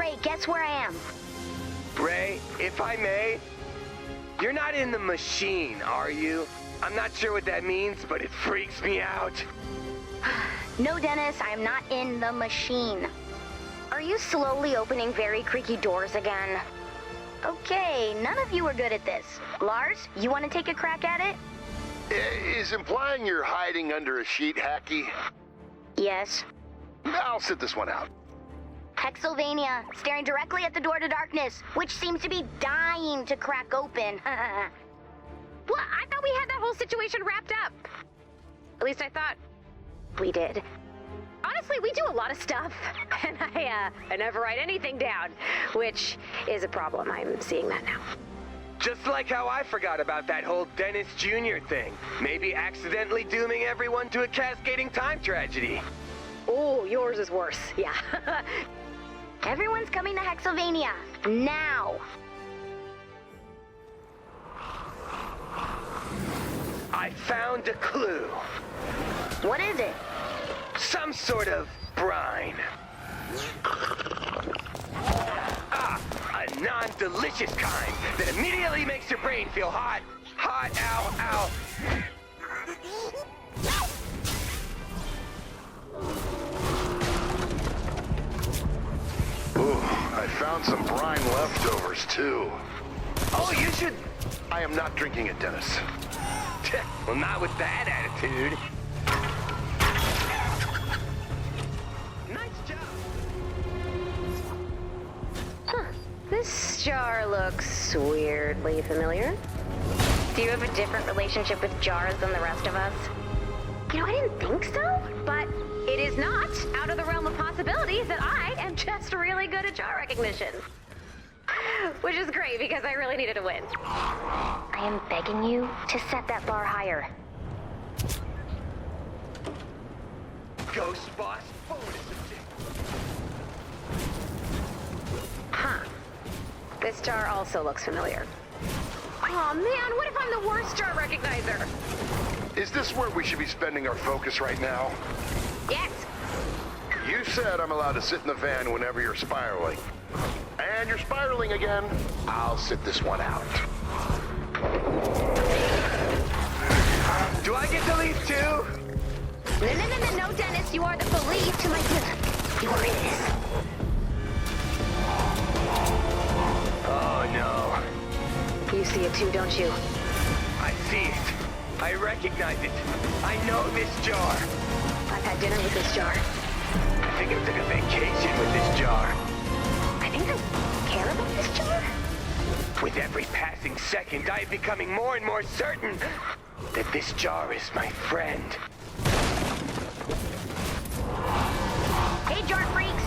Bray, guess where I am? Bray, if I may, you're not in the machine, are you? I'm not sure what that means, but it freaks me out. No, Dennis, I am not in the machine. Are you slowly opening very creaky doors again? Okay, none of you are good at this. Lars, you want to take a crack at it? Is implying you're hiding under a sheet hacky? Yes. I'll sit this one out. Hexylvania, staring directly at the door to darkness, which seems to be dying to crack open. What? I thought we had that whole situation wrapped up. At least I thought we did. Honestly, we do a lot of stuff, and I never write anything down, which is a problem. I'm seeing that now. Just like how I forgot about that whole Dennis Jr. thing. Maybe accidentally dooming everyone to a cascading time tragedy. Oh, yours is worse. Yeah. Everyone's coming to Hexylvania, now. I found a clue. What is it? Some sort of brine. Ah, a non-delicious kind that immediately makes your brain feel hot. Hot, ow, ow. Ooh, I found some brine leftovers, too. Oh, you should... I am not drinking it, Dennis. Well, not with that attitude. Nice job. Huh. This jar looks weirdly familiar. Do you have a different relationship with jars than the rest of us? You know, I didn't think so, but it is not out of the realm of possibilities that I am just really good at jar recognition. Which is great, because I really needed a win. I am begging you to set that bar higher. Ghost boss bonus objective. Huh. This jar also looks familiar. Oh man, what if I'm the worst jar recognizer? Is this where we should be spending our focus right now? Yes. You said I'm allowed to sit in the van whenever you're spiraling. And you're spiraling again. I'll sit this one out. Do I get to leave too? No, Dennis, you are the police to my good. You are in this. Oh no. You see it too, don't you? I see it. I recognize it. I know this jar. I've had dinner with this jar. I think I took a vacation with this jar. I think I care about this jar. With every passing second, I am becoming more and more certain that this jar is my friend. Hey, jar freaks!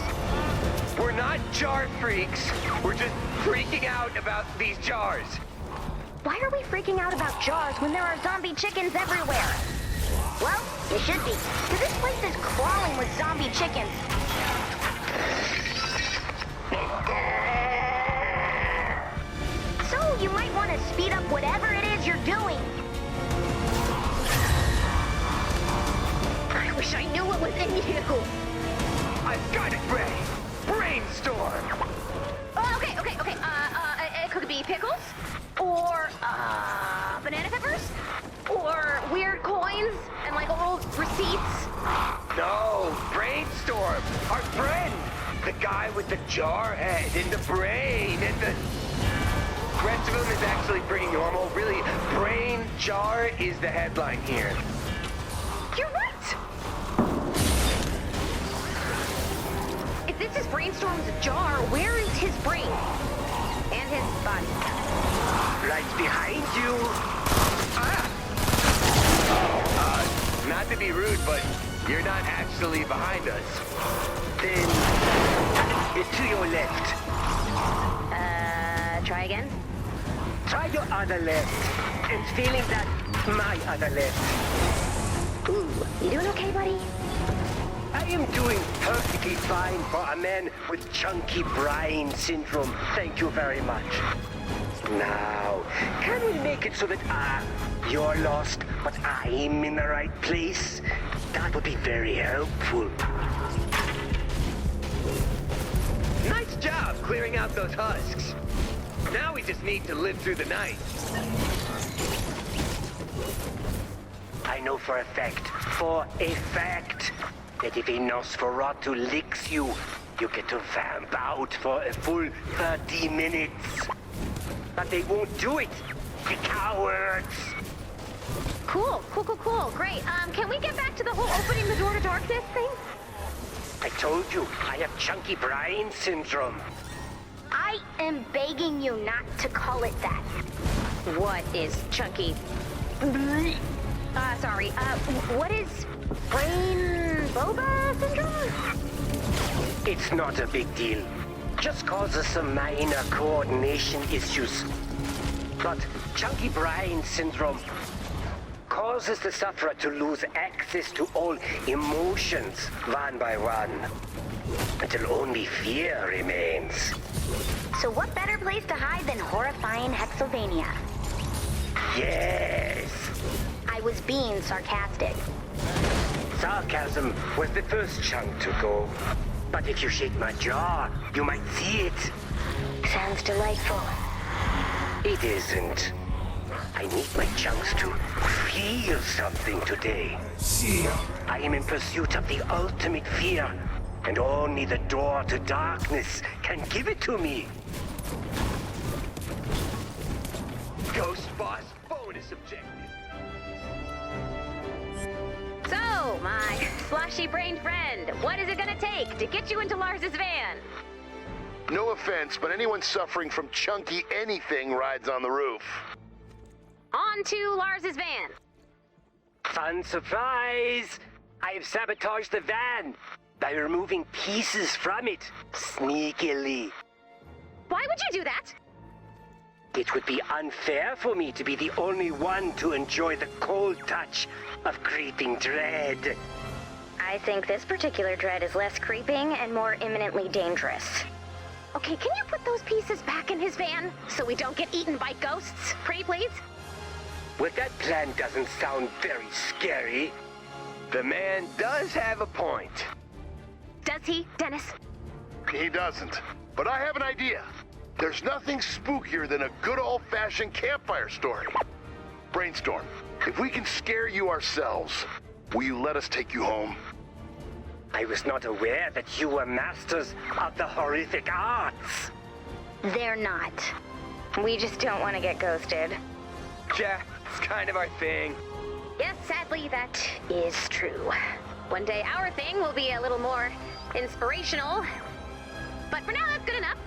We're not jar freaks. We're just freaking out about these jars. Why are we freaking out about jars when there are zombie chickens everywhere? Well, you should be, because this place is crawling with zombie chickens. So you might want to speed up whatever it is you're doing. I wish I knew what was in you. I've got it, Ray. Brainstorm. Oh, okay. It could be pickles, or banana peppers, or weird coins and like old receipts. No, Brainstorm, our friend. The guy with the jar head and the brain and the rest of him is actually pretty normal. Really, brain jar is the headline here. You're right. If this is Brainstorm's jar, where is his brain? And his body? Right behind you. Not to be rude, but you're not actually behind us. Then, it's to your left. Try again? Try your other left. And feeling that my other left. Ooh, you doing okay, buddy? I am doing perfectly fine for a man with chunky brain syndrome. Thank you very much. Now, can we make it so that you're lost, but I'm in the right place? That would be very helpful. Nice job clearing out those husks. Now we just need to live through the night. I know for a fact, that if a Nosferatu licks you, you get to vamp out for a full 30 minutes. But they won't do it, the cowards! Cool. Great. Can we get back to the whole opening the door to darkness thing? I told you, I have chunky brain syndrome. I am begging you not to call it that. What is chunky? Sorry. What is brain boba syndrome? It's not a big deal. Just causes some minor coordination issues. But chunky brain syndrome causes the sufferer to lose access to all emotions one by one, until only fear remains. So what better place to hide than horrifying Hexylvania? Yes! I was being sarcastic. Sarcasm was the first chunk to go. But if you shake my jaw, you might see it. Sounds delightful. It isn't. I need my chunks to feel something today. I am in pursuit of the ultimate fear, and only the door to darkness can give it to me. Ghost Boss bonus objective. So, my sloshy-brained friend, what is it gonna take to get you into Lars's van? No offense, but anyone suffering from chunky anything rides on the roof. On to Lars's van. Fun surprise! I have sabotaged the van by removing pieces from it sneakily. Why would you do that? It would be unfair for me to be the only one to enjoy the cold touch of creeping dread. I think this particular dread is less creeping and more imminently dangerous. Okay, can you put those pieces back in his van so we don't get eaten by ghosts? Pretty please? Well, that plan doesn't sound very scary. The man does have a point. Does he, Dennis? He doesn't. But I have an idea. There's nothing spookier than a good old-fashioned campfire story. Brainstorm, if we can scare you ourselves, will you let us take you home? I was not aware that you were masters of the horrific arts. They're not. We just don't want to get ghosted. Yeah, it's kind of our thing. Yes, sadly, that is true. One day our thing will be a little more inspirational. But for now, that's good enough.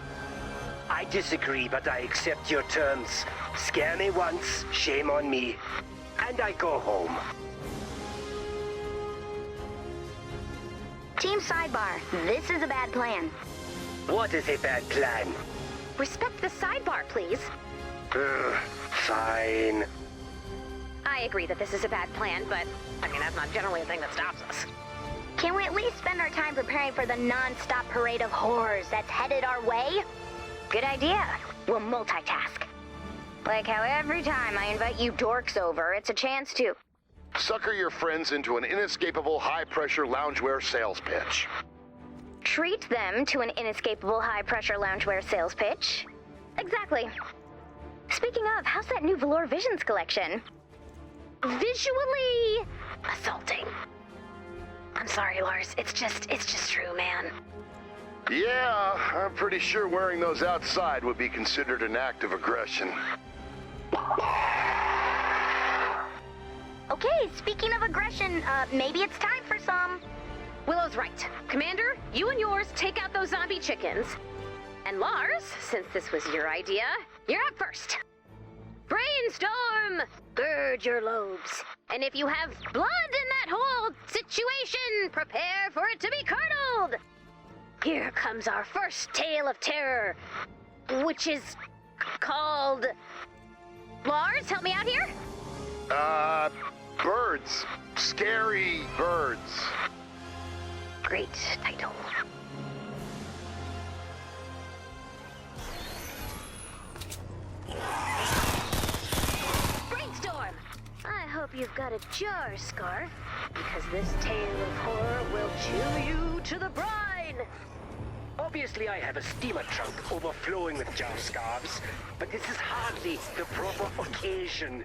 I disagree, but I accept your terms. Scare me once, shame on me. And I go home. Team Sidebar, this is a bad plan. What is a bad plan? Respect the sidebar, please. Fine. I agree that this is a bad plan, but, I mean, that's not generally a thing that stops us. Can we at least spend our time preparing for the non-stop parade of horrors that's headed our way? Good idea. We'll multitask. Like how every time I invite you dorks over, it's a chance to... Sucker your friends into an inescapable high-pressure loungewear sales pitch. treat them to an inescapable high-pressure loungewear sales pitch. Exactly. Speaking of, how's that new Velour Visions collection? Visually assaulting. I'm sorry, Lars. It's just true, man. Yeah, I'm pretty sure wearing those outside would be considered an act of aggression. Okay, speaking of aggression, maybe it's time for some. Willow's right. Commander, you and yours take out those zombie chickens. And Lars, since this was your idea, you're up first. Brainstorm! Gird your lobes. And if you have blood in that whole situation, prepare for it to be curdled. Here comes our first tale of terror, which is called... Lars, help me out here? Birds. Scary birds. Great title. Brainstorm! I hope you've got a jar scarf, because this tale of horror will chew you to the brine! Oh Obviously, I have a steamer trunk overflowing with jar scarves, but this is hardly the proper occasion.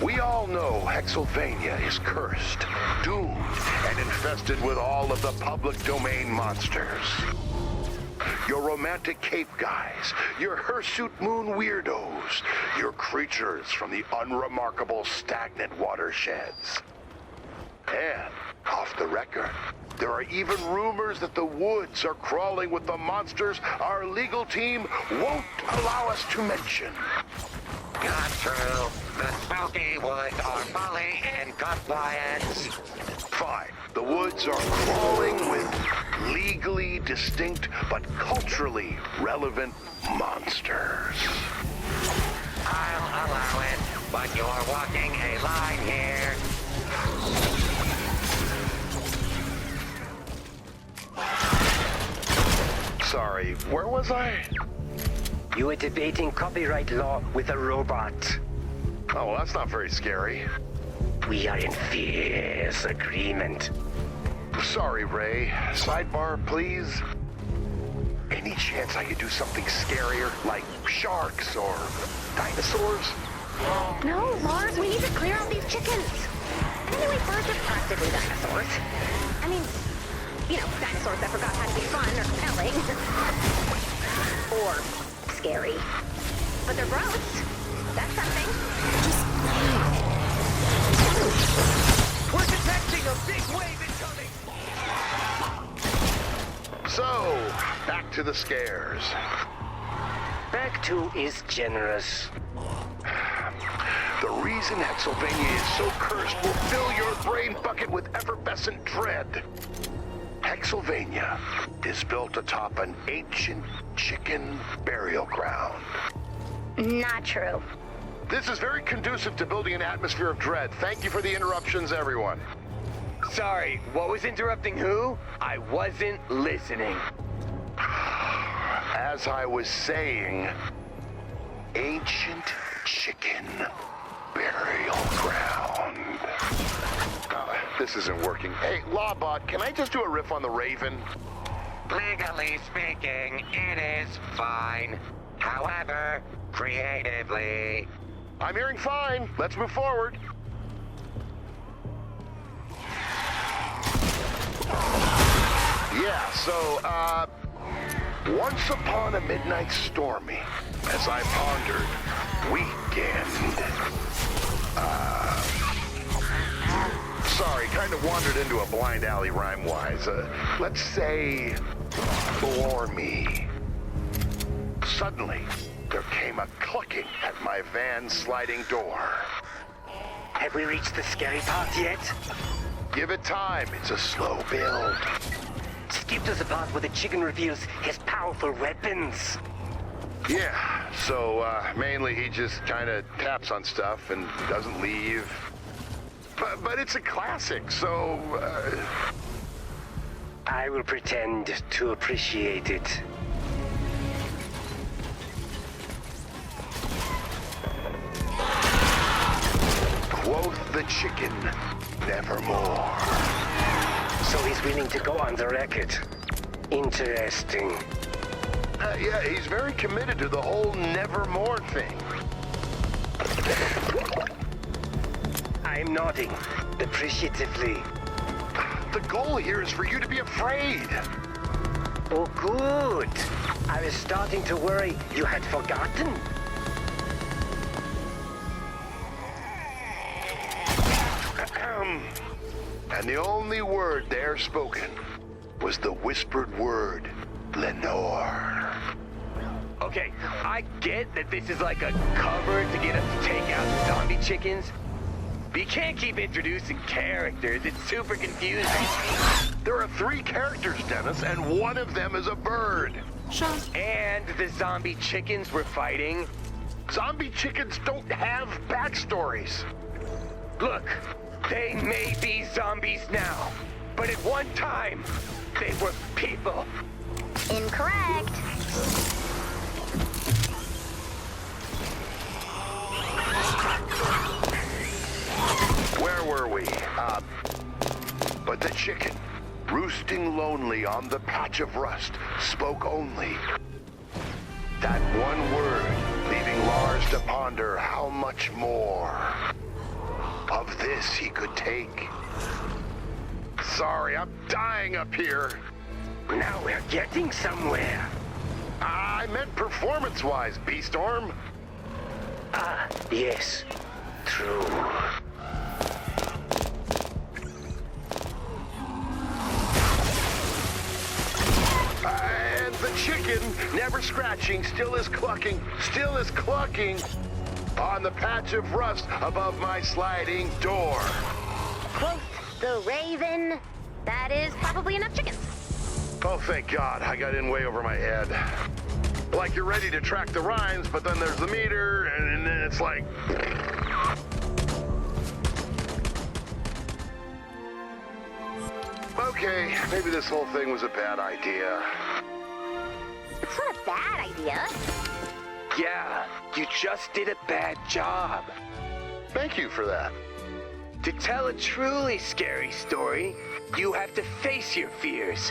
We all know Hexylvania is cursed, doomed, and infested with all of the public domain monsters. Your romantic cape guys, your hirsute moon weirdos, your creatures from the unremarkable stagnant watersheds. And, off the record, there are even rumors that the woods are crawling with the monsters our legal team won't allow us to mention. Not true. The spooky woods are fully in compliance. Fine. The woods are crawling with legally distinct but culturally relevant monsters. I'll allow it, but you're walking a line here. Sorry, where was I? You were debating copyright law with a robot. Oh, well, that's not very scary. We are in fierce agreement. Sorry, Ray. Sidebar, please. Any chance I could do something scarier, like sharks or dinosaurs? No, Lars, we need to clear out these chickens. And anyway, birds are practically dinosaurs. I mean, you know, dinosaurs that forgot how to be fun or compelling. Or scary. But they're gross. That's something. Just We're detecting a big wave incoming! So, back to the scares. Back to is generous. The reason Hexylvania is so cursed will fill your brain bucket with effervescent dread. Hexylvania is built atop an ancient chicken burial ground. not true. This is very conducive to building an atmosphere of dread. Thank you for the interruptions, everyone. Sorry, what was interrupting who? I wasn't listening. As I was saying, ancient chicken burial ground. This isn't working. Hey, Lawbot, can I just do a riff on the Raven? Legally speaking, it is fine. However, creatively... I'm hearing fine. Let's move forward. Yeah, so, once upon a midnight stormy, as I pondered, weekend. Sorry, kind of wandered into a blind alley rhyme-wise. Let's say, me. Suddenly, there came a clucking at my van's sliding door. Have we reached the scary part yet? Give it time, it's a slow build. Skip to the part where the chicken reveals his powerful weapons. Yeah, so mainly he just kind of taps on stuff and doesn't leave. But it's a classic, so... I will pretend to appreciate it. Quoth the chicken, nevermore. So he's willing to go on the record. Interesting. Yeah, he's very committed to the whole nevermore thing. I'm nodding, appreciatively. The goal here is for you to be afraid. Oh, good. I was starting to worry you had forgotten. And the only word there spoken was the whispered word, Lenore. Okay, I get that this is like a cover to get us to take out the zombie chickens. But you can't keep introducing characters. It's super confusing. There are 3 characters, Dennis, and one of them is a bird. And the zombie chickens we're fighting. Zombie chickens don't have backstories. Look, they may be zombies now, but at one time, they were people. Incorrect. Where were we? But the chicken, roosting lonely on the patch of rust, spoke only that one word, leaving Lars to ponder how much more of this he could take. Sorry, I'm dying up here. Now we're getting somewhere. I meant performance-wise, B-Storm. Ah, yes. True. And the chicken, never scratching, still is clucking on the patch of rust above my sliding door. Quote the raven. That is probably enough chickens. Oh, thank God, I got in way over my head. Like you're ready to track the rhymes, but then there's the meter, and then it's like... Okay, maybe this whole thing was a bad idea. It's not a bad idea. Yeah, you just did a bad job. Thank you for that. To tell a truly scary story, you have to face your fears.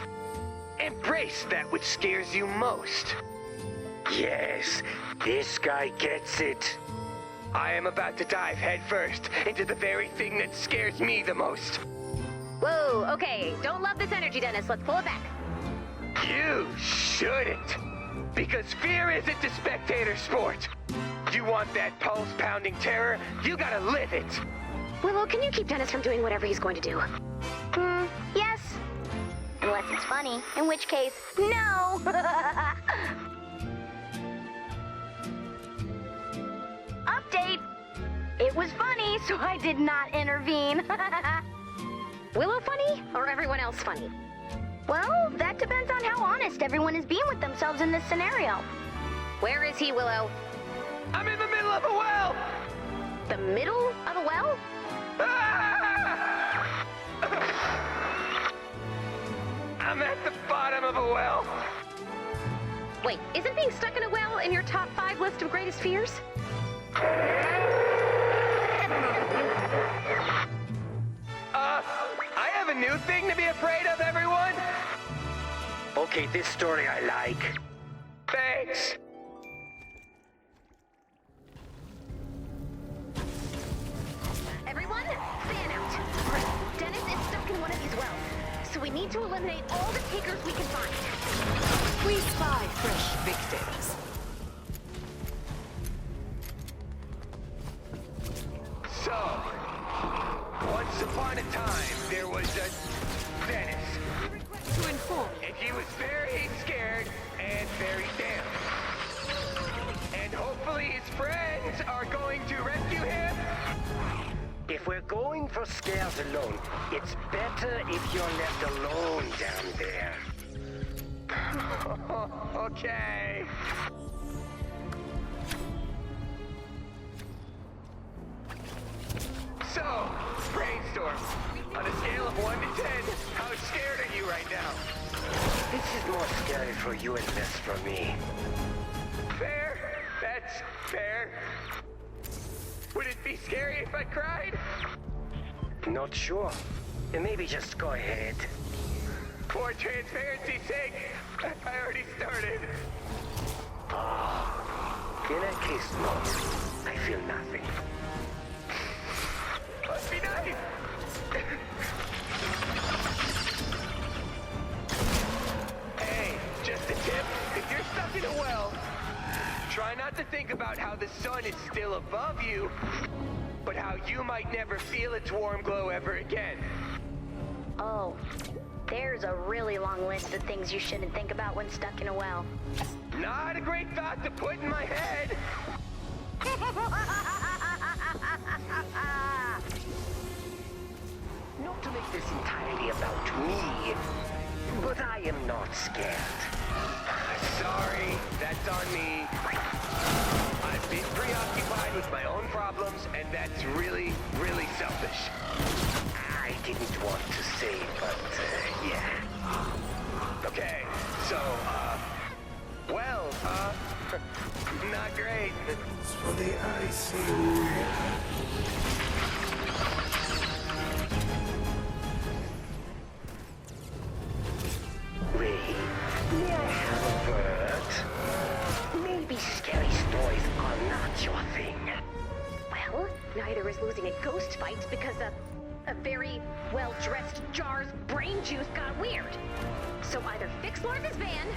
Embrace that which scares you most. Yes, this guy gets it. I am about to dive headfirst into the very thing that scares me the most. Whoa, okay. Don't love this energy, Dennis. Let's pull it back. You shouldn't. Because fear isn't a spectator sport. You want that pulse-pounding terror, you gotta live it. Willow, can you keep Dennis from doing whatever he's going to do? Yes. Unless it's funny, in which case, no. Update. It was funny, so I did not intervene. Willow funny or everyone else funny? Well, that depends on how honest everyone is being with themselves in this scenario. Where is he, Willow? I'm in the middle of a well! The middle of a well? Ah! I'm at the bottom of a well. Wait, isn't being stuck in a well in your top 5 list of greatest fears? I have a new thing to be afraid of, everyone. Okay, this story I like. Thanks. Everyone, fan out. All right, Dennis is stuck in one of these wells, so we need to eliminate all the takers we can find. We spy fresh victims. So, once upon a time, there was a Dennis. To inform And he was very scared and very damned. And hopefully his friends are going to rescue him. If we're going for scares alone, it's better if you're left alone down there. Okay. So, Brainstorm, on a scale of 1 to 10, how scared are you right now? This is more scary for you and less for me. Fair. That's fair. Would it be scary if I cried? Not sure. Maybe just go ahead. For transparency's sake, I already started. In that case, no. I feel nothing. Must be nice. Hey, just a tip. If you're stuck in a well, try not to think about how the sun is still above you, but how you might never feel its warm glow ever again. Oh, there's a really long list of things you shouldn't think about when stuck in a well. Not a great thought to put in my head. Not to make this entirely about me, but I am not scared. Sorry, that's on me. I've been preoccupied with my own problems, and that's really, really selfish. I didn't want to say, but, yeah. Okay, so, well, not great. For the icing. losing a ghost fight because a very well-dressed jar's brain juice got weird. So either fix Lars' van,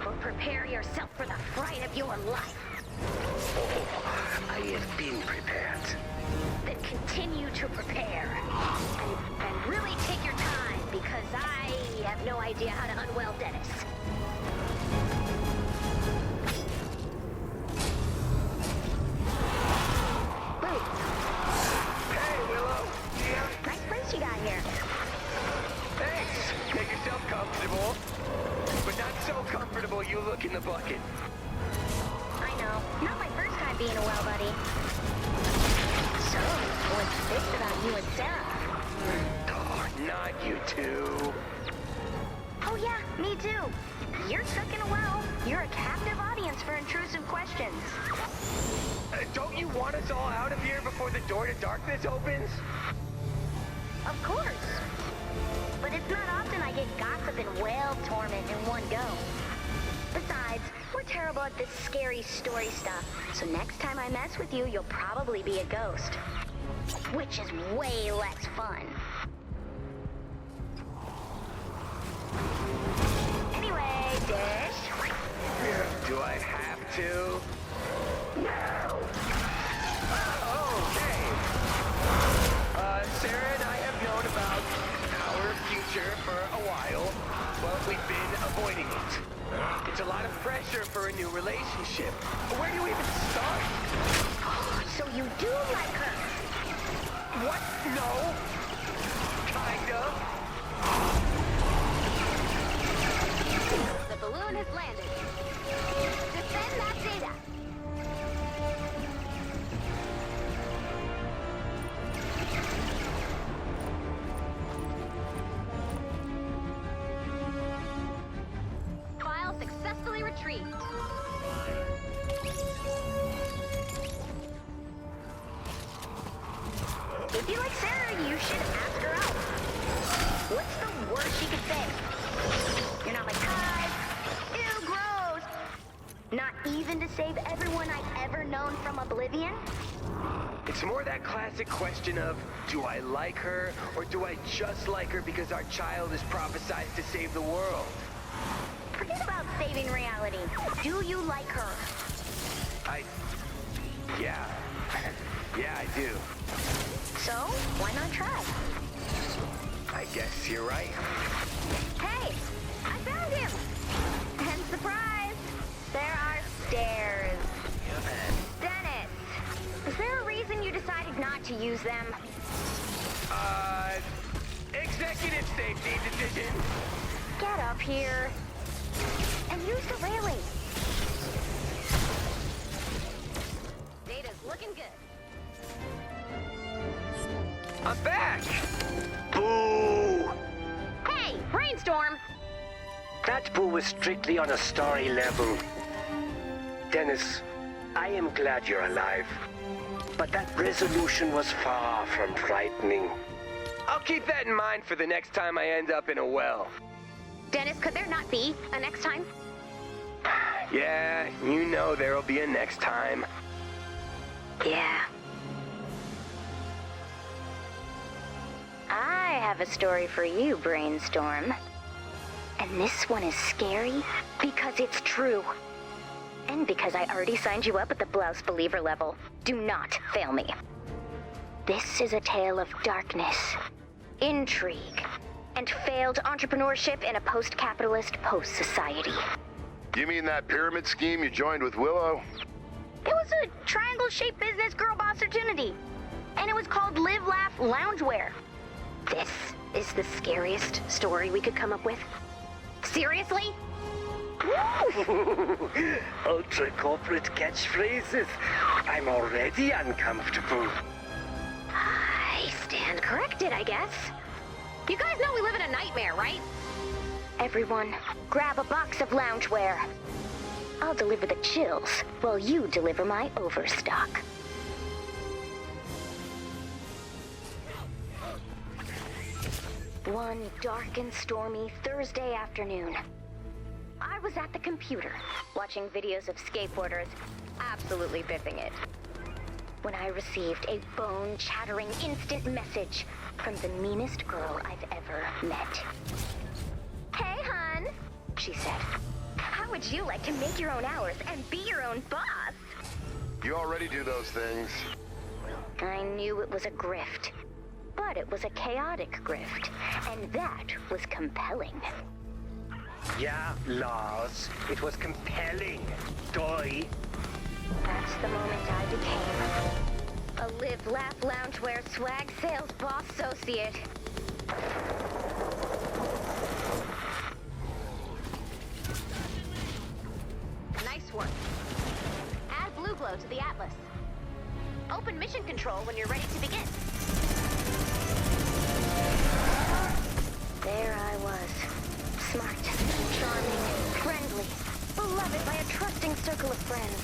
or prepare yourself for the fright of your life. Oh, I have been prepared. Then continue to prepare. And really take your time, because I have no idea how to unwell Dennis. Hey, Willow. Yeah. Nice place you got here. Thanks. Make yourself comfortable. But not so comfortable you look in the bucket. I know. Not my first time being a well buddy. So, what's this about you and Sarah? Oh, not you two. Oh yeah, me too. You're stuck in a well. You're a captive audience for intrusive questions. Don't you want us all out of here before the door to darkness opens? Of course. But it's not often I get gossip and whale torment in one go. Besides, we're terrible at this scary story stuff. So next time I mess with you, you'll probably be a ghost. Which is way less fun. Anyway, Dish. Do I have to? No. Okay. Sarah and I have known about our future for a while, but we've been avoiding it. It's a lot of pressure for a new relationship. Where do we even start? So you do like her? What? No. Kind of. The balloon has landed. Defend that data. File successfully retrieved. If you like Sarah, you should ask her out. What's the worst she could say? You're not my type. Ew, gross. Not even to save everyone I've ever known from oblivion? It's more that classic question of, do I like her, or do I just like her because our child is prophesied to save the world? Forget about saving reality. Do you like her? Yeah. Yeah, I do. So, why not try? I guess you're right. Hey, I found him! And surprise, there are stairs. Dennis, is there a reason you decided not to use them? Executive safety decision. Get up here. And use the railing. Data's looking good. I'm back! Boo! Hey, Brainstorm! That boo was strictly on a story level. Dennis, I am glad you're alive. But that resolution was far from frightening. I'll keep that in mind for the next time I end up in a well. Dennis, could there not be a next time? Yeah, you know there'll be a next time. Yeah. I have a story for you, Brainstorm. And this one is scary because it's true. And because I already signed you up at the Blouse Believer level. Do not fail me. This is a tale of darkness, intrigue, and failed entrepreneurship in a post-capitalist post-society. You mean that pyramid scheme you joined with Willow? It was a triangle-shaped business girl boss opportunity. And it was called Live, Laugh, Loungewear. This is the scariest story we could come up with. Seriously? Ultra corporate catchphrases. I'm already uncomfortable. I stand corrected, I guess. You guys know we live in a nightmare, right? Everyone, grab a box of loungewear. I'll deliver the chills while you deliver my overstock. One dark and stormy Thursday afternoon. I was at the computer, watching videos of skateboarders absolutely biffing it. when I received a bone-chattering instant message from the meanest girl I've ever met. Hey, hun, she said. How would you like to make your own hours and be your own boss? You already do those things. I knew it was a grift, but it was a chaotic grift, and that was compelling. Yeah, Lars, it was compelling. Doy. That's the moment I became a live, laugh, loungewear, swag sales boss associate. Nice work. Add blue glow to the Atlas. Open mission control when you're ready to begin. There I was. Smart, charming, friendly, beloved by a trusting circle of friends.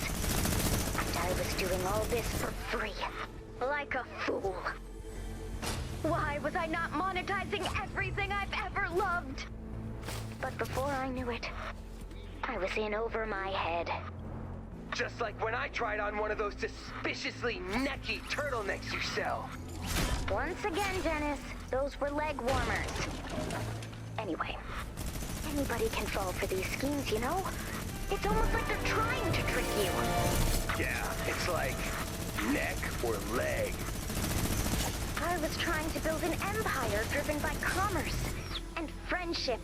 And I was doing all this for free. Like a fool. Why was I not monetizing everything I've ever loved? But before I knew it, I was in over my head. Just like when I tried on one of those suspiciously necky turtlenecks you sell. Once again, Dennis, those were leg warmers. Anyway, anybody can fall for these schemes, you know? It's almost like they're trying to trick you. Yeah, it's like neck or leg. I was trying to build an empire driven by commerce and friendship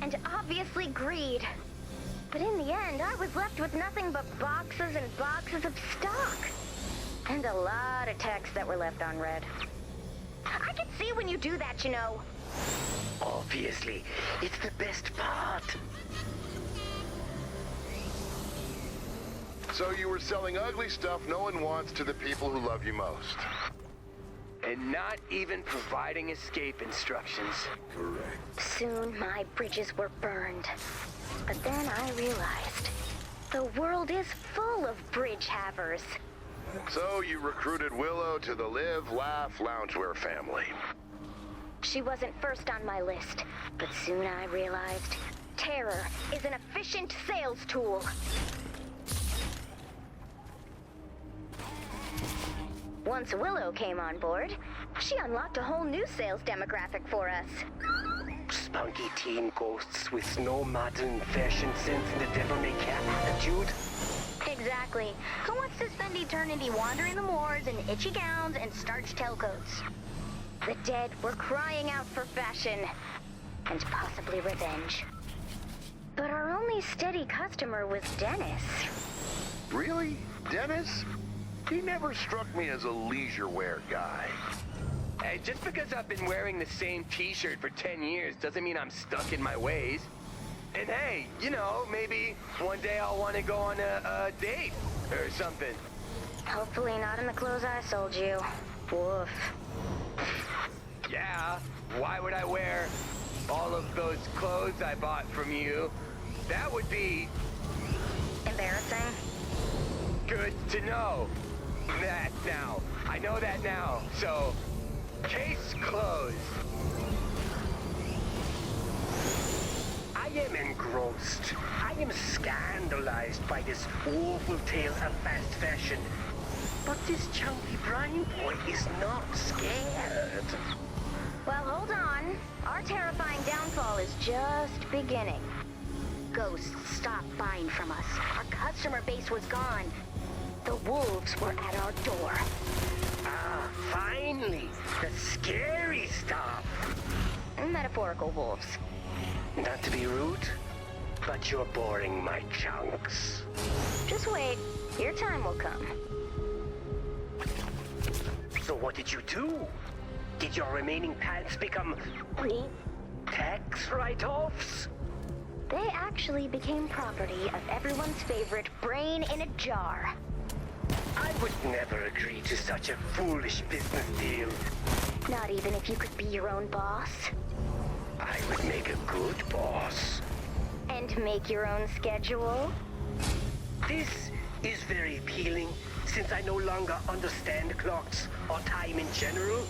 and obviously greed. But in the end, I was left with nothing but boxes and boxes of stock. And a lot of texts that were left unread. I can see when you do that, you know. Obviously, it's the best part. So you were selling ugly stuff no one wants to the people who love you most. And not even providing escape instructions. Soon my bridges were burned. But then I realized the world is full of bridge havers. So you recruited Willow to the Live, Laugh, Loungewear family. She wasn't first on my list, but soon I realized terror is an efficient sales tool. Once Willow came on board, she unlocked a whole new sales demographic for us. Spunky teen ghosts with no modern fashion sense and a devil-may-care attitude. Exactly. Who wants to spend eternity wandering the moors in itchy gowns and starched tailcoats? The dead were crying out for fashion and possibly revenge. But our only steady customer was Dennis. Really? Dennis? He never struck me as a leisure wear guy. Hey, just because I've been wearing the same t-shirt for 10 years doesn't mean I'm stuck in my ways. And hey, you know, maybe one day I'll want to go on a date or something. Hopefully not in the clothes I sold you. Woof. Yeah, why would I wear all of those clothes I bought from you? That would be Embarrassing? good to know. That now. I know that now. So, case closed. I am engrossed. I am scandalized by this awful tale of fast fashion. But this chunky Brian boy is not scared. Well, hold on. Our terrifying downfall is just beginning. Ghosts stopped buying from us. Our customer base was gone. The wolves were at our door. Ah, finally, the scary stuff. Metaphorical wolves. Not to be rude, but you're boring my chunks. Just wait. Your time will come. So what did you do? Did your remaining pants become tax write-offs? They actually became property of everyone's favorite brain in a jar. I would never agree to such a foolish business deal. Not even if you could be your own boss. I would make a good boss. And make your own schedule. This is very appealing, since I no longer understand clocks or time in general.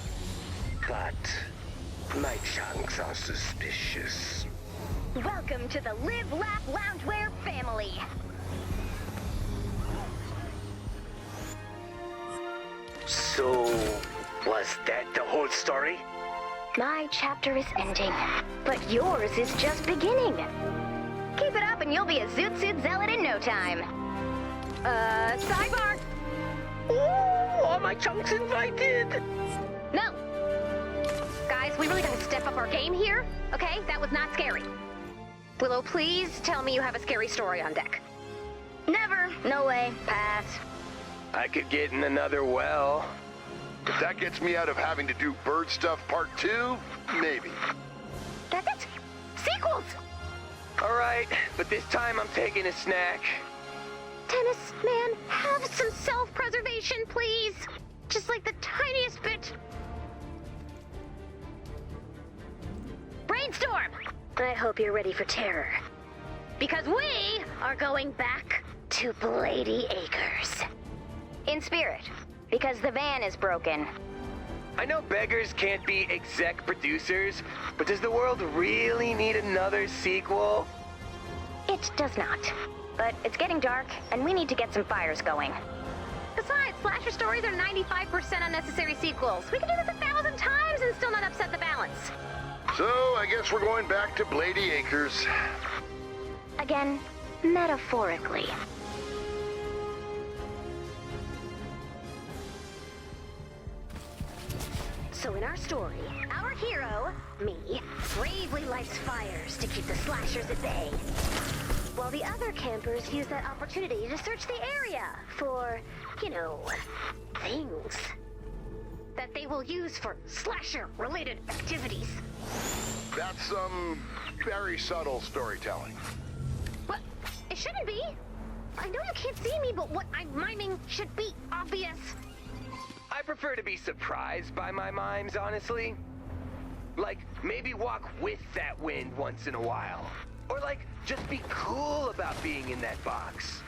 But my chunks are suspicious. Welcome to the Live, Laugh, Loungewear family. So, was that the whole story? My chapter is ending, but yours is just beginning. Keep it up and you'll be a Zoot Suit Zealot in no time. Sidebar! Ooh, are my chunks invited? No! Guys, we really gotta step up our game here, okay? That was not scary. Willow, please tell me you have a scary story on deck. Never. No way. Pass. I could get in another well. If that gets me out of having to do bird stuff part 2, maybe. That's it! Sequels! All right, but this time I'm taking a snack. Dennis, man, have some self-preservation, please. Just like the tiniest bit. Brainstorm! I hope you're ready for terror. Because we are going back To Blady Acres. In spirit. Because the van is broken. I know beggars can't be exec producers, but does the world really need another sequel? It does not. But it's getting dark, and we need to get some fires going. Besides, slasher stories are 95% unnecessary sequels. We can do this 1,000 times and still not upset the balance. So, I guess we're going back to Blady Acres. Again, metaphorically. So in our story, our hero, me, bravely lights fires to keep the slashers at bay. While the other campers use that opportunity to search the area for, things. That they will use for slasher-related activities. That's some very subtle storytelling. What? It shouldn't be. I know you can't see me, but what I'm miming should be obvious. I prefer to be surprised by my mimes, honestly. Like, maybe walk with that wind once in a while. Or like, just be cool about being in that box.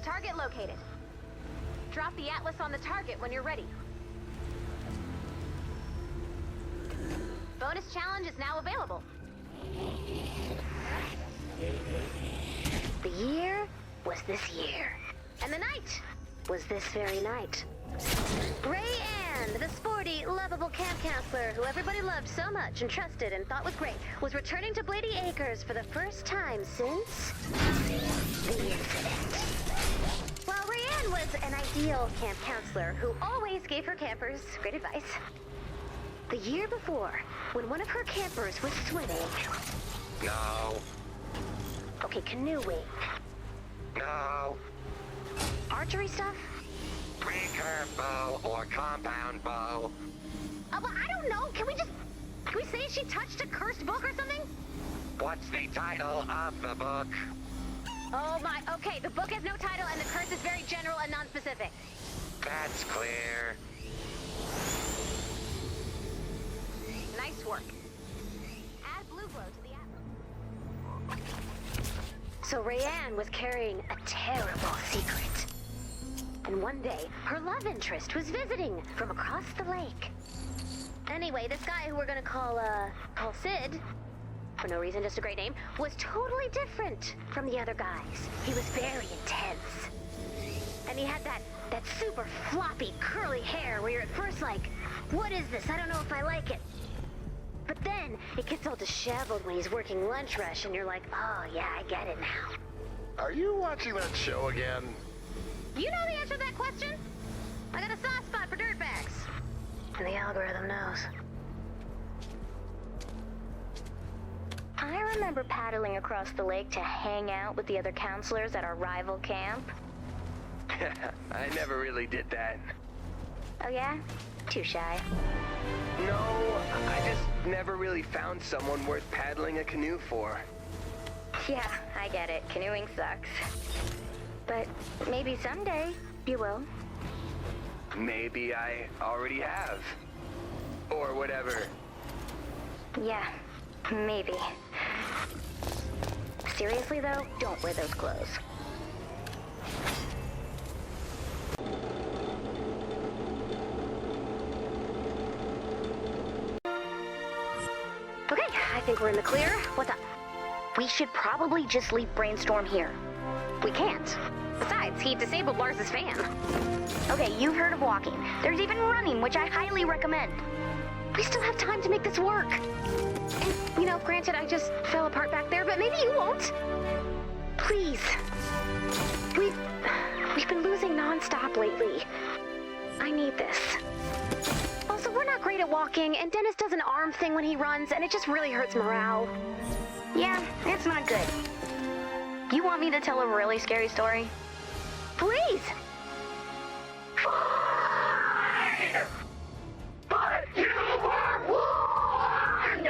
Target located. Drop the atlas on the target when you're ready. Bonus challenge is now available. The year was this year. And the night. Was this very night. Rayanne, the sporty, lovable camp counselor who everybody loved so much and trusted and thought was great, was returning to Blady Acres for the first time since The incident. While Rayanne was an ideal camp counselor who always gave her campers great advice, The year before, when one of her campers was swimming. No. Okay, canoeing. No. Archery stuff? Recurve bow or compound bow. but I don't know. Can we say she touched a cursed book or something? What's the title of the book? Oh my, okay, the book has no title and the curse is very general and non-specific. That's clear. Nice work. Add blue glow to the atlas. So Rayanne was carrying a terrible secret. And one day, her love interest was visiting from across the lake. Anyway, this guy who we're gonna call Sid, for no reason, just a great name, Was totally different from the other guys. He was very intense. And he had that super floppy, curly hair where you're at first like, what is this? I don't know if I like it. But then, it gets all disheveled when he's working lunch rush and you're like, oh yeah, I get it now. Are you watching that show again? you know the answer to that question? I got a soft spot for dirtbags. And the algorithm knows. I remember paddling across the lake to hang out with the other counselors at our rival camp. I never really did that. Oh yeah? Too shy. No, I just never really found someone worth paddling a canoe for. Yeah, I get it. Canoeing sucks. But maybe someday you will. Maybe I already have. Or whatever. Yeah, maybe. Seriously though, don't wear those clothes. Okay, I think we're in the clear. What's up? We should probably just leave Brainstorm here. We can't. Besides, he disabled Lars's fan. Okay, you've heard of walking. There's even running, which I highly recommend. We still have time to make this work. And, you know, granted, I just fell apart back there, but maybe you won't. Please. We've been losing nonstop lately. I need this. Also, we're not great at walking, and Dennis does an arm thing when he runs, and it just really hurts morale. Yeah, it's not good. You want me to tell a really scary story? Please! But you were warned!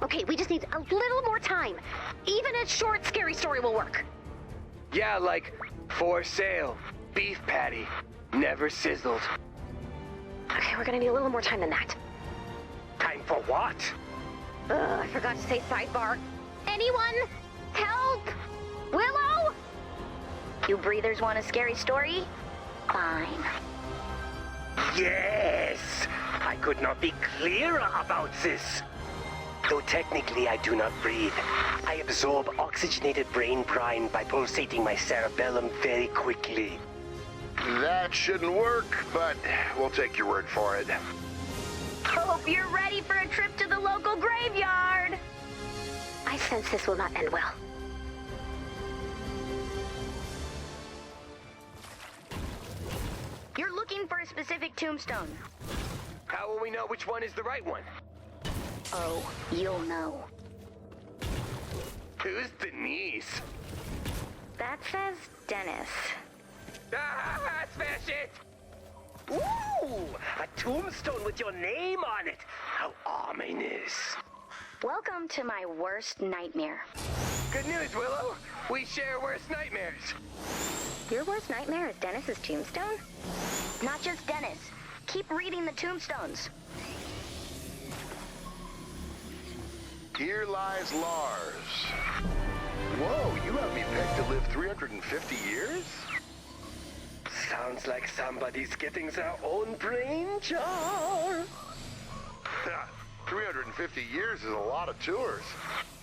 Okay, we just need a little more time. Even a short, scary story will work. Yeah, like, for sale, beef patty, never sizzled. Okay, we're gonna need a little more time than that. Time for what? I forgot to say sidebar. Anyone? Help! Willow? You breathers want a scary story? Fine. Yes! I could not be clearer about this. Though technically I do not breathe. I absorb oxygenated brain brine by pulsating my cerebellum very quickly. That shouldn't work, but we'll take your word for it. Hope you're ready for a trip to the local graveyard. I sense this will not end well. You're looking for a specific tombstone. How will we know which one is the right one? Oh, you'll know. Who's Denise? That says Dennis. Ah, smash it! Ooh, a tombstone with your name on it. How ominous. Welcome to my worst nightmare. Good news, Willow. We share worst nightmares. Your worst nightmare is Dennis's tombstone? Not just Dennis. Keep reading the tombstones. Here lies Lars. Whoa, you have me pegged to live 350 years? Sounds like somebody's getting their own brain jar. 350 years is a lot of tours.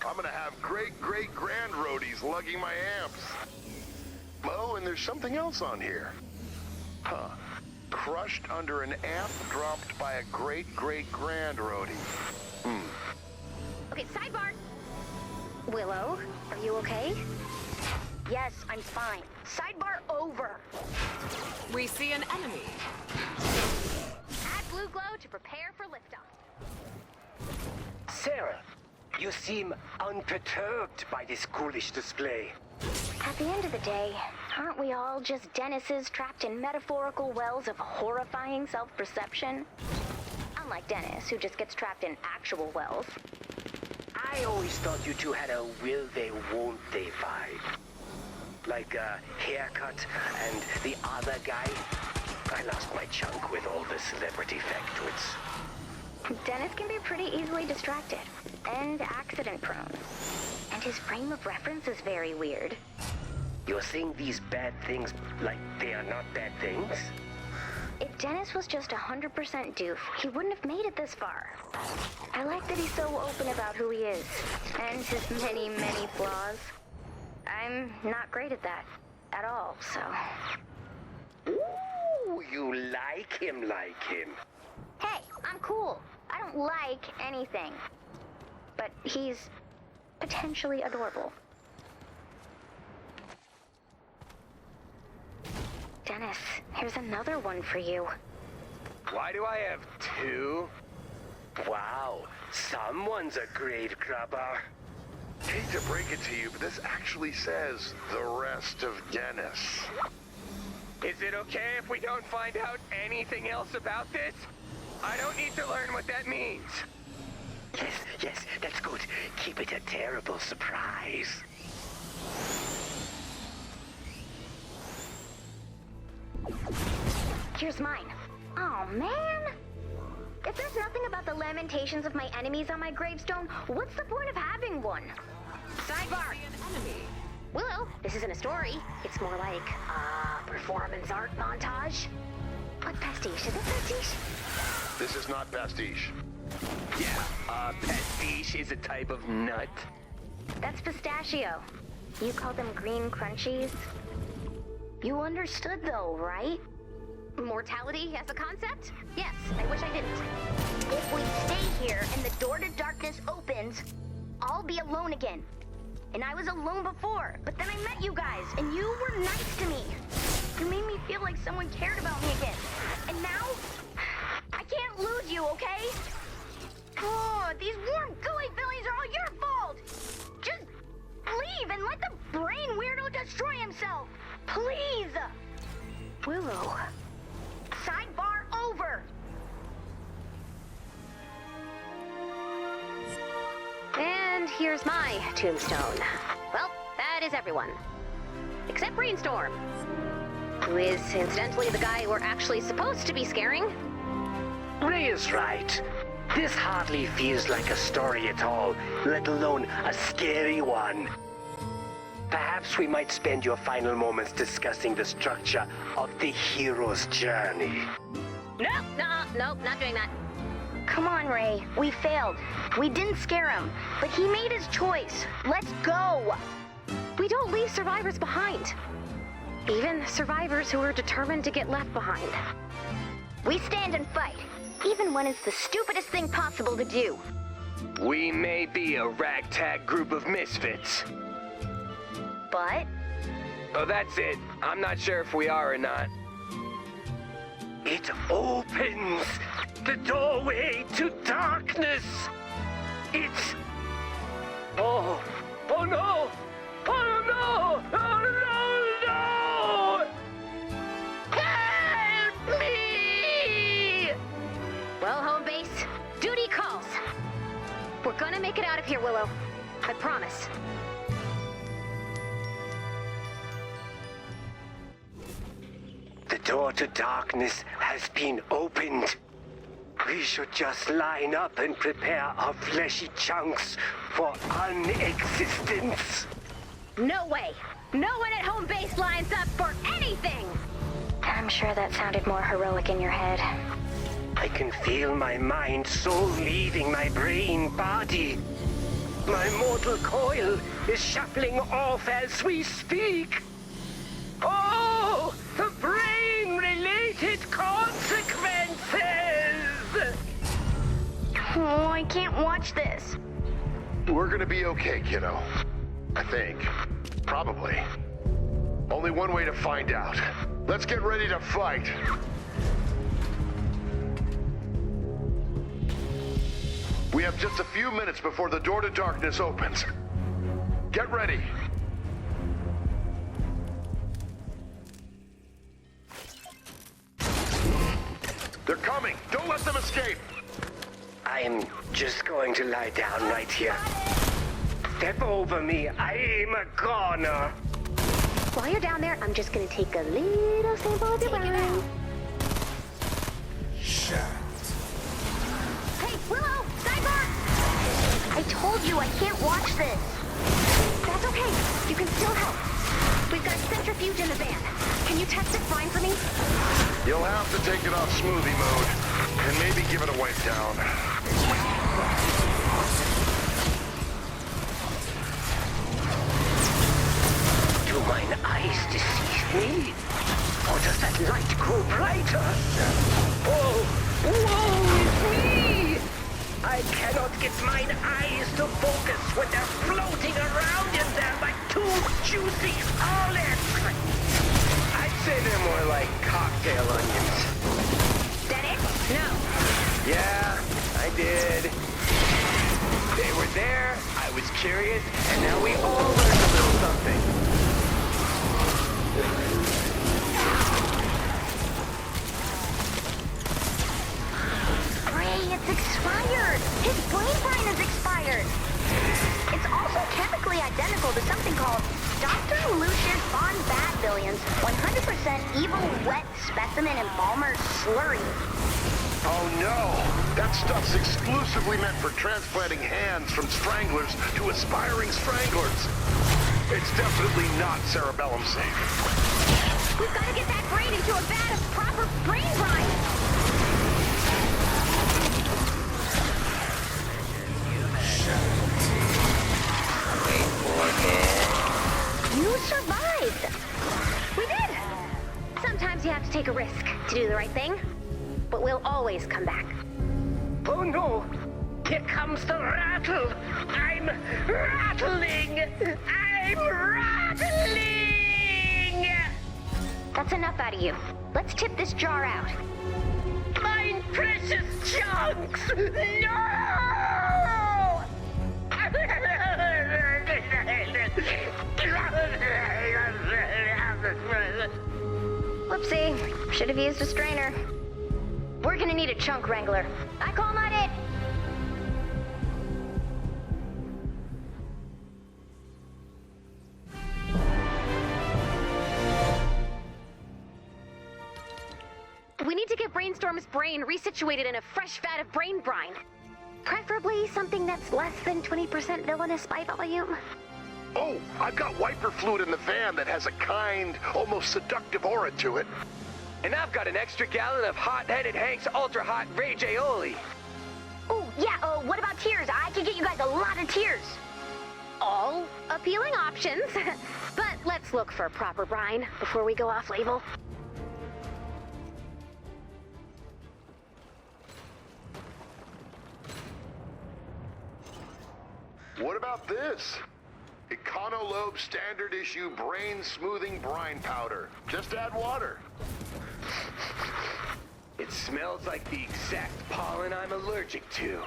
I'm gonna have great-great-grand roadies lugging my amps. Oh, and there's something else on here. Huh. Crushed under an amp dropped by a great-great-grand roadie. Okay, sidebar. Willow, are you okay? Yes, I'm fine. Sidebar over. We see an enemy. Add blue glow to prepare for liftoff. Sarah, you seem unperturbed by this ghoulish display. At the end of the day, aren't we all just Dennises trapped in metaphorical wells of horrifying self-perception? Unlike Dennis, who just gets trapped in actual wells. I always thought you two had a will they, won't they vibe. Like a haircut and the other guy. I lost my chunk with all the celebrity factoids. Dennis can be pretty easily distracted and accident-prone. And his frame of reference is very weird. You're saying these bad things like they are not bad things? If Dennis was just 100% doof, he wouldn't have made it this far. I like that he's so open about who he is, and his many, many flaws. I'm not great at that, at all, so... Ooh, you like him. Hey, I'm cool. I don't like anything. But he's potentially adorable. Dennis, here's another one for you. Why do I have two? Wow, someone's a grave grubber. Hate to break it to you, but this actually says the rest of Dennis. Is it okay if we don't find out anything else about this? I don't need to learn what that means. Yes, that's good. Keep it a terrible surprise. Here's mine. Oh, man. If there's nothing about the lamentations of my enemies on my gravestone, what's the point of having one? Sidebar. See an enemy. Willow, this isn't a story. It's more like a performance art montage. What pastiche? Is it pastiche? This is not pastiche. Yeah, pastiche is a type of nut. That's pistachio. You call them green crunchies? You understood though, right? Mortality as a concept? Yes, I wish I didn't. If we stay here and the door to darkness opens, I'll be alone again. And I was alone before, but then I met you guys, and you were nice to me. You made me feel like someone cared about me again. And now, I can't lose you, okay? Oh, these warm, gooey feelings are all your fault! Just leave and let the brain weirdo destroy himself! Please! Willow. Sidebar over! And here's my tombstone. Well, that is everyone. Except Brainstorm, who is incidentally the guy we're actually supposed to be scaring. Ray is right. This hardly feels like a story at all, let alone a scary one. Perhaps we might spend your final moments discussing the structure of the hero's journey. Nope, not doing that. Come on, Ray. We failed. We didn't scare him, but he made his choice. Let's go! We don't leave survivors behind. Even survivors who are determined to get left behind. We stand and fight, even when it's the stupidest thing possible to do. We may be a ragtag group of misfits. But Oh, that's it. I'm not sure if we are or not. It opens the doorway to darkness. It's... Oh no! Oh no! Oh no! Help me! Well, home base, duty calls. We're gonna make it out of here, Willow. I promise. The door to darkness has been opened. We should just line up and prepare our fleshy chunks for unexistence. No way. No one at home base lines up for anything. I'm sure that sounded more heroic in your head. I can feel my mind soul leaving my brain body. My mortal coil is shuffling off as we speak. Oh, the brain-related consequences! Oh, I can't watch this. We're gonna be okay, kiddo. I think. Probably. Only one way to find out. Let's get ready to fight. We have just a few minutes before the door to darkness opens. Get ready. They're coming. Don't let them escape. I'm just going to lie down right here. Step over me. I'm a goner. While you're down there, I'm just gonna take a little sample of your brain. Hey, Willow! Sidebar! I told you I can't watch this. That's okay. You can still help. We've got a centrifuge in the van. Can you test it fine for me? You'll have to take it off smoothie mode, and maybe give it a wipe down. Do mine eyes deceive me? Or does that light grow brighter? Oh, woe is me! I cannot get mine eyes to focus when they're floating around in there like two juicy olives. I'd say they're more like cocktail onions. That it? No. Yeah, I did. They were there, I was curious, and now we all learned a little something. Ray, it's expired! His brain brine is expired! It's also chemically identical to something called Dr. Lucius von Badvillian's 100% evil wet specimen embalmer slurry. Oh no! That stuff's exclusively meant for transplanting hands from stranglers to aspiring stranglers. It's definitely not cerebellum safe. We've got to get that brain into a vat of proper brain brine. will always come back. Oh no! Here comes the rattle! I'm rattling! I'm rattling! That's enough out of you. Let's tip this jar out. Mine precious chunks! No! Whoopsie. Should have used a strainer. We're gonna need a chunk wrangler. I call that it. We need to get Brainstorm's brain resituated in a fresh vat of brain brine. Preferably something that's less than 20% villainous by volume. Oh, I've got wiper fluid in the van that has a kind, almost seductive aura to it. And I've got an extra gallon of hot-headed Hank's ultra-hot rage aioli. Oh, yeah, what about tears? I can get you guys a lot of tears. All appealing options. But let's look for proper brine before we go off label. What about this? Econolobe standard issue brain smoothing brine powder. Just add water. It smells like the exact pollen I'm allergic to.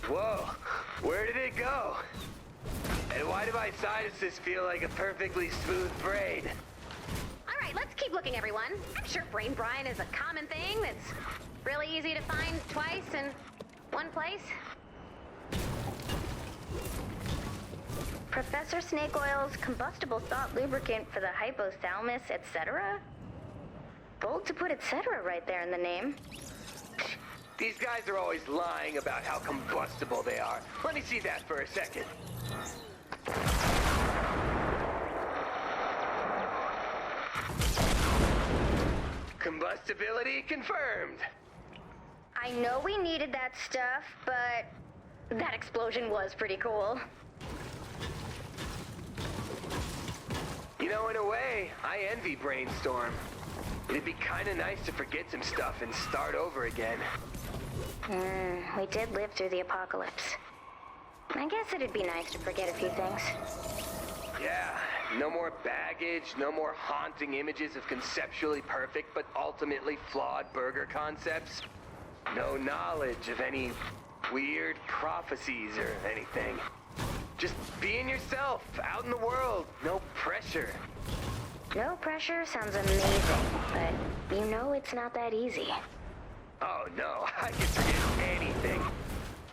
Whoa, where did it go? And why do my sinuses feel like a perfectly smooth brain? All right, let's keep looking, everyone. I'm sure brain brine is a common thing that's really easy to find twice in one place. Professor Snake Oil's combustible thought lubricant for the hypothalamus, etc. Bold to put etc. right there in the name. These guys are always lying about how combustible they are. Let me see that for a second. Combustibility confirmed. I know we needed that stuff, but that explosion was pretty cool. You know, in a way, I envy Brainstorm. It'd be kind of nice to forget some stuff and start over again. We did live through the apocalypse. I guess it'd be nice to forget a few things. Yeah, no more baggage, no more haunting images of conceptually perfect but ultimately flawed burger concepts. No knowledge of any weird prophecies or anything. Just being yourself, out in the world, no pressure. No pressure sounds amazing, but you know it's not that easy. Oh no, I can forget anything.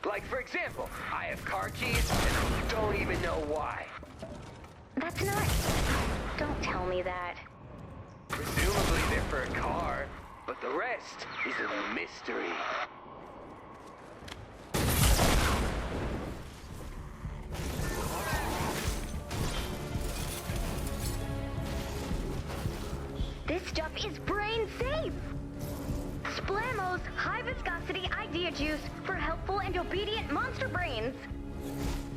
Like, for example, I have car keys and I don't even know why. That's not... Don't tell me that. Presumably they're for a car, but the rest is a mystery. This stuff is brain safe! Splamo's high viscosity idea juice for helpful and obedient monster brains.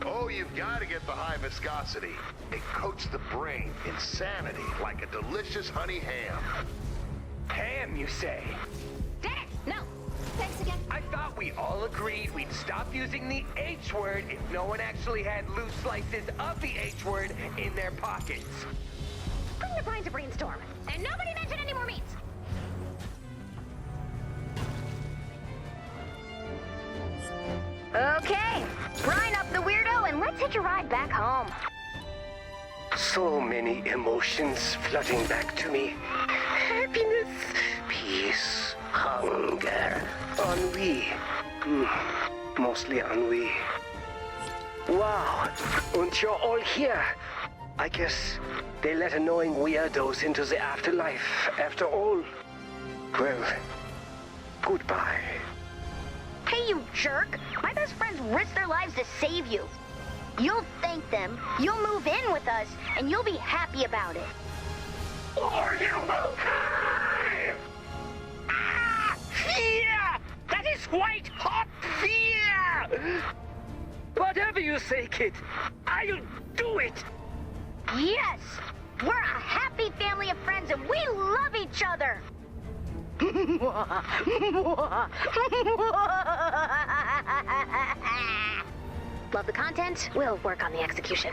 Oh, you've got to get the high viscosity. It coats the brain in sanity like a delicious honey ham. Ham, you say? Did it? No. Thanks again. I thought we all agreed we'd stop using the H word if no one actually had loose slices of the H word in their pockets. Bring the brine to Brainstorm, and nobody mention any more meats. Okay, brine up the weirdo and let's hitch a ride back home. So many emotions flooding back to me. Happiness, peace, hunger, ennui. Mostly ennui. Wow, and you're all here. I guess they let annoying weirdos into the afterlife after all. Well, goodbye. Hey, you jerk! My best friends risked their lives to save you. You'll thank them, you'll move in with us, and you'll be happy about it. Or you will die! Ah! Fear! That is white hot fear! Whatever you say, kid, I'll do it! Yes! We're a happy family of friends and we love each other! Love the content, we'll work on the execution.